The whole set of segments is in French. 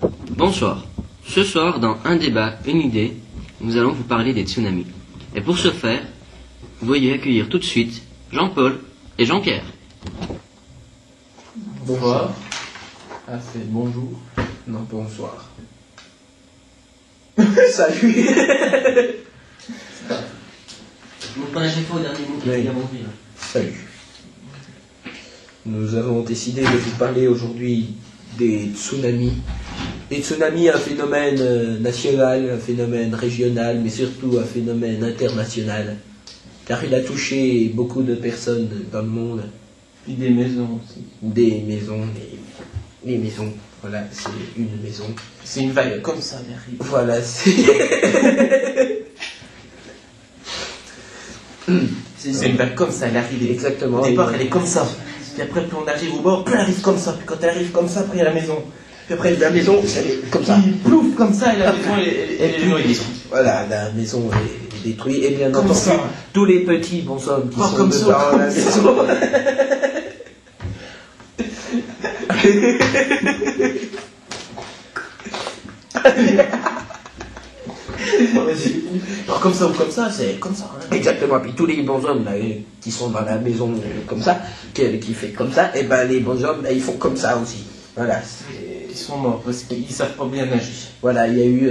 Bonsoir. Ce soir, dans Un débat, une idée, nous allons vous parler des tsunamis. Et pour ce faire, veuillez accueillir tout de suite Jean-Paul et Jean-Pierre. Bonsoir. Ah, c'est bonjour. Non, bonsoir. Salut. Vous prenez à chaque fois au dernier mot qui Oui. est rempli. Salut. Nous avons décidé de vous parler aujourd'hui des tsunamis. Les tsunamis, un phénomène national, un phénomène régional, mais surtout un phénomène international. Car il a touché beaucoup de personnes dans le monde. Puis des maisons aussi. Des maisons, les maisons. Voilà, c'est une maison. C'est une vague comme ça, elle arrive. Voilà, c'est... C'est une vague comme ça, elle arrive. Exactement. Au départ, elle est comme ça. Puis après, plus on arrive au bord, plus elle arrive comme ça. Puis quand elle arrive comme ça, après, il y a la maison. Puis après, la maison, elle est comme ça. Puis plouf, comme ça, et la maison, elle est détruite. Voilà, la maison est détruite. Et bien Comme entendu, ça. tous les petits bonshommes qui Oh, sont comme dedans ça, la maison. Alors, comme ça ou comme ça, c'est comme ça. Hein. Exactement. Puis tous les bonshommes là, qui sont dans la maison comme ça, qui fait comme ça, et ben les bonshommes, ils font comme ça aussi. Voilà. Ils sont morts parce qu'ils savent pas bien nager. Voilà, il y a eu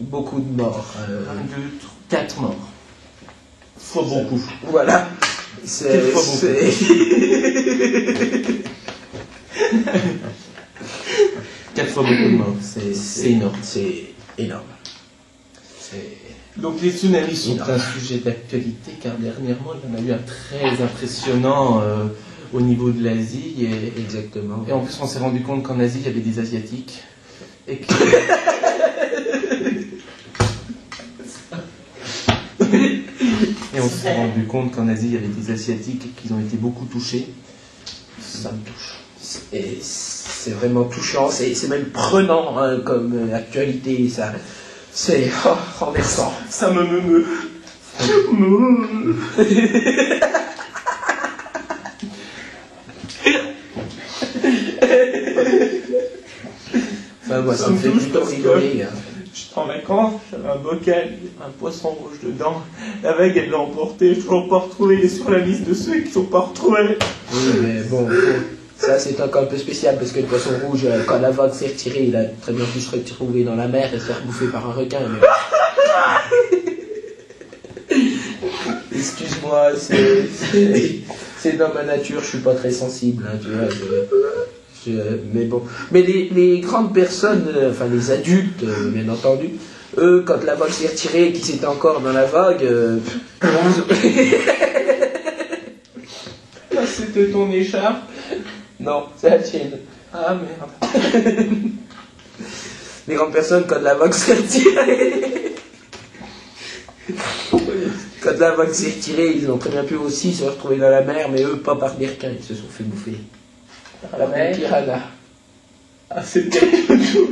beaucoup de morts. 1, 2, 4 morts. Faut beaucoup. Voilà. C'est... Quelle fois beaucoup. c'est- 4 fois beaucoup de morts. C'est énorme. C'est énorme. C'est... Donc les tsunamis sont Énorme. un sujet d'actualité car dernièrement il y en a eu un très impressionnant au niveau de l'Asie Exactement. et en plus on s'est rendu compte qu'en Asie il y avait des Asiatiques et que... Et on s'est rendu compte qu'en Asie il y avait des Asiatiques et qu'ils ont été beaucoup touchés. Ça me touche. Et c'est vraiment touchant, c'est même prenant hein, comme actualité, ça. C'est renversant. Ça me. Enfin, moi, ça me fait touche plutôt parce que- rigoler. Hein. J'étais en vacances, j'avais un bocal, il y avait un poisson rouge dedans. La vague, elle l'a emporté, je ne l'ai toujours pas retrouvé. Il est sur la liste de ceux qui ne sont pas retrouvés. Oui, mais bon, ça c'est encore un peu spécial parce que le poisson rouge, quand la vague s'est retirée, il a très bien pu se retrouver dans la mer et se faire bouffer par un requin. Mais... Excuse-moi, c'est dans ma nature, je suis pas très sensible, hein, tu vois. Mais bon, mais les grandes personnes, enfin les adultes, bien entendu, eux, quand la vague s'est retirée et qu'ils étaient encore dans la vague, Ah, c'était ton écharpe. non, c'est la tienne. Ah merde. Les grandes personnes, quand la vague s'est retirée, quand la vague s'est retirée, ils ont très bien pu aussi se retrouver dans la mer, mais eux, pas par des requins, ils se sont fait bouffer. Par la mer. Piranha. Ah, c'était quelque chose.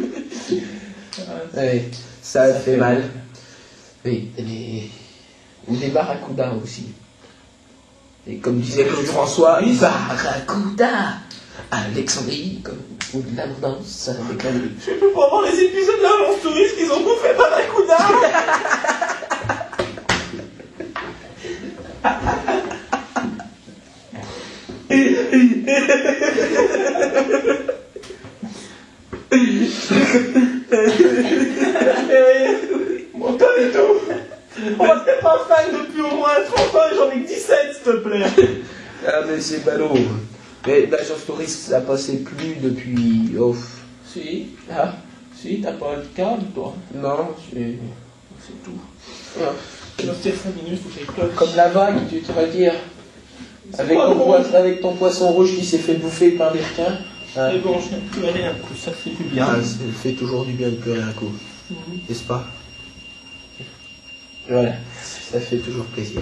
Ouais, ça fait mal. Oui, ou des barracudas aussi. Et comme disait Claude François, barracuda Alexandrie, comme ou de l'abondance avec la nuit. Je peux pas voir les épisodes de l'agence touriste qu'ils ont bouffé par la couda. Moi pas du tout. Moi t'es pas fan depuis au moins 30 ans et j'en ai que 17 s'il te plaît. Ah mais c'est ballot. Mais l'agence touriste, ça passait plus depuis... Oh, Si, ah, si, t'as pas le câble toi. non, c'est tout. Ah. Je vais faire 5 minutes, faut que j'aille cloche. Comme la vague, tu vas dire. Avec pas ton, drôle. avec ton poisson rouge qui s'est fait bouffer par des requins. Ah. Mais bon, je n'ai plus rien, ça fait du bien. Ah, ça fait toujours du bien de pleurer un coup, n'est-ce pas? Voilà, ça fait toujours plaisir.